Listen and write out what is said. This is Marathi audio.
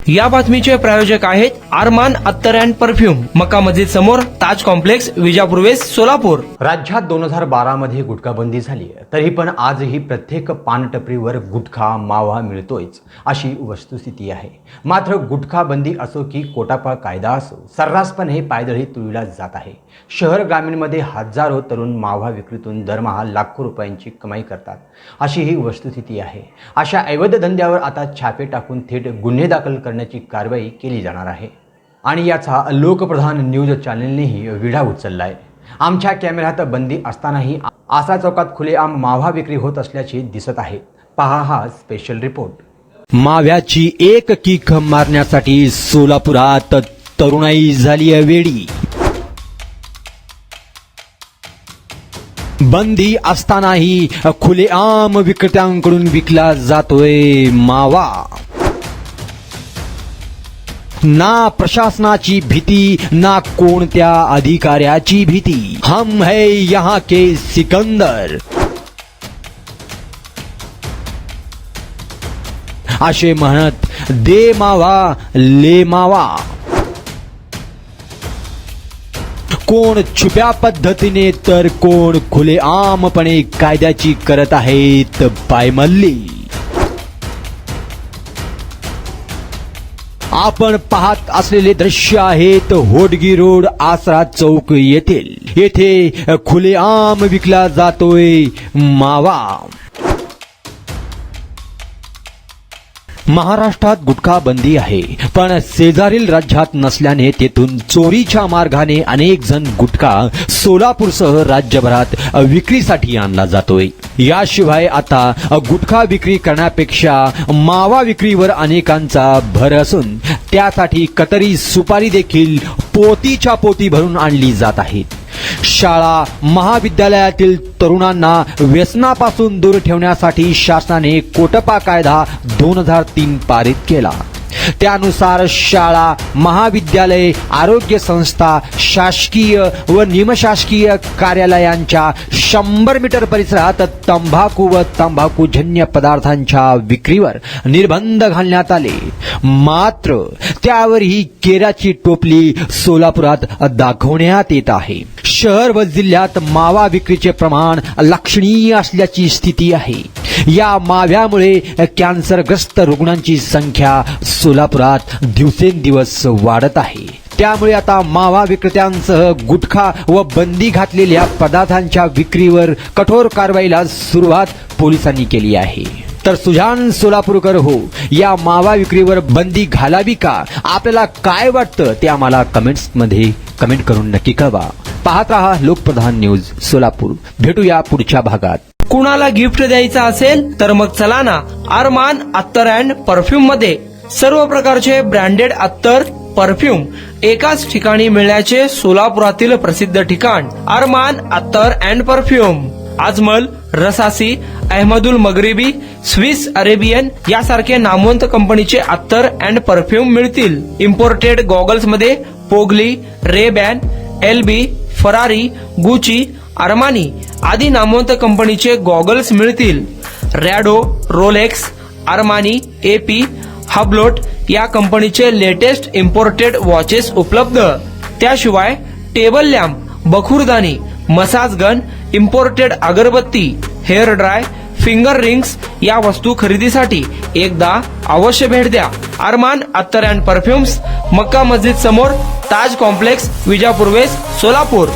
या बातमीचे प्रायोजक आहेत अरमान अत्तर अँड परफ्यूम, मक्का मस्जिद समोर, ताज कॉम्प्लेक्स, विजापूर वेस्ट, सोलापूर। राज्यात 2012 मध्ये गुटखा बंदी झाली आहे, तरी पण आजही प्रत्येक पानटपरीवर गुटखा मावा मिळतोयच अशी वस्तुस्थिती आहे। मात्र गुटखा बंदी असो की कोटापा कायदा असो, सर्रासपणे पायदळी तुळीला जात आहे। शहर ग्रामीणमध्ये हजारो तरुण मावा विक्रीतून दरमहा लाखो रुपयांची कमाई करतात, अशी ही वस्तुस्थिती आहे। अशा अवैध धंद्यावर आता छापे टाकून थेट गुन्हे दाखल करण्याची कारवाई केली जाणार आहे आणि याचा लोकप्रधान न्यूज चॅनलनेही विडा उचललाय। आमच्या कॅमेऱ्यात बंदी असतानाही आसरा चौकात खुलेआम मावा विक्री होत असल्याचे दिसत आहे। पहा हा स्पेशल रिपोर्ट। माव्याची एक किक मारण्यासाठी सोलापुरात तरुणाई झाली वेडी। बंदी असतानाही खुलेआम विक्रेत्यांकडून विकला जातोय मावा। ना प्रशासनाची भीती, ना कोणत्या अधिकाऱ्याची भीती। हम है यहाँ के सिकंदर असे म्हणत दे मावा ले मावा। कोण छुप्या पद्धतीने तर कोण खुलेआमपणे कायद्याची करत आहेत पायमल्ली। आपण पाहत असलेले दृश्य आहेत होडगी रोड आसरा चौक येथील। येथे खुलेआम विकला जातोय मावा। महाराष्ट्रात गुटखा बंदी आहे, पण शेजारील राज्यात नसल्याने तेथून चोरीच्या मार्गाने अनेक जण गुटखा सोलापूरसह राज्यभरात विक्रीसाठी आणला जातोय। याशिवाय आता गुटखा विक्री करण्यापेक्षा मावा विक्रीवर अनेकांचा भर असून त्यासाठी कतरी सुपारी देखील पोतीच्या पोती भरून आणली जात आहे। शाळा महाविद्यालयातील तरुणांना व्यसनापासून दूर ठेवण्यासाठी शासनाने कोटपा कायदा 2003 पारित केला। त्यानुसार शाळा, महाविद्यालय, आरोग्य संस्था, शासकीय व निमशासकीय कार्यालयांच्या 100 मीटर परिसरात तंबाखू व तंबाखूजन्य पदार्थांच्या विक्रीवर निर्बंध घालण्यात आले। मात्र त्यावर ही केराची टोपली सोलापुरात दाखवण्यात येत आहे। शहर व जिल्ह्यात मावा विक्रीचे प्रमाण लक्षणीय असल्याची स्थिती आहे। या माव्यामुळे कॅन्सरग्रस्त रुग्णांची संख्या सोलापुरात दिवसेंदिवस वाढत आहे। त्यामुळे आता मावा विक्रेत्यांसह गुटखा व बंदी घातलेल्या पदार्थांच्या विक्रीवर कठोर कारवाईला सुरुवात पोलिसांनी केली आहे। तर सुजान सोलापूरकर हो, या मावा विक्रीवर बंदी घालावी का? आपल्याला काय वाटतं ते आम्हाला कमेंट्स मध्ये कमेंट करून नक्की कळवा। पाहत रहा लोकप्रधान न्यूज सोलापूर। भेटूया पुढच्या भागात। कुणाला गिफ्ट द्यायचं असेल तर मग चला ना अरमान अत्तर अँड परफ्यूम मध्ये। सर्व प्रकारचे ब्रँडेड अत्तर परफ्यूम एकाच ठिकाणी मिळण्याचे सोलापुरातील प्रसिद्ध ठिकाण Armaan attar and perfume. Ajmal, Rasasi, Ahmedul Maghribi, Swiss Arabian यासारखे नामवंत कंपनीचे अत्तर अँड परफ्यूम मिळतील। इम्पोर्टेड गॉगल्स मध्ये पोगली, Rayban, LB, Ferrari, Gucci, Armani आदी नामवंत कंपनीचे गॉगल्स मिळतील। Rado, Rolex, Armani, AP, Hublot या कंपनीचे लेटेस्ट इम्पोर्टेड वॉचेस उपलब्ध। त्याशिवाय टेबल लॅम्प, बखुरदानी, मसाज गन, इम्पोर्टेड अगरबत्ती, हेअर ड्राय, फिंगर रिंग्स या वस्तू खरेदीसाठी एकदा अवश्य भेट द्या। अरमान अत्तर अँड परफ्यूम्स, मक्का मस्जिद समोर, ताज कॉम्प्लेक्स, विजापूर वेस्ट, सोलापूर।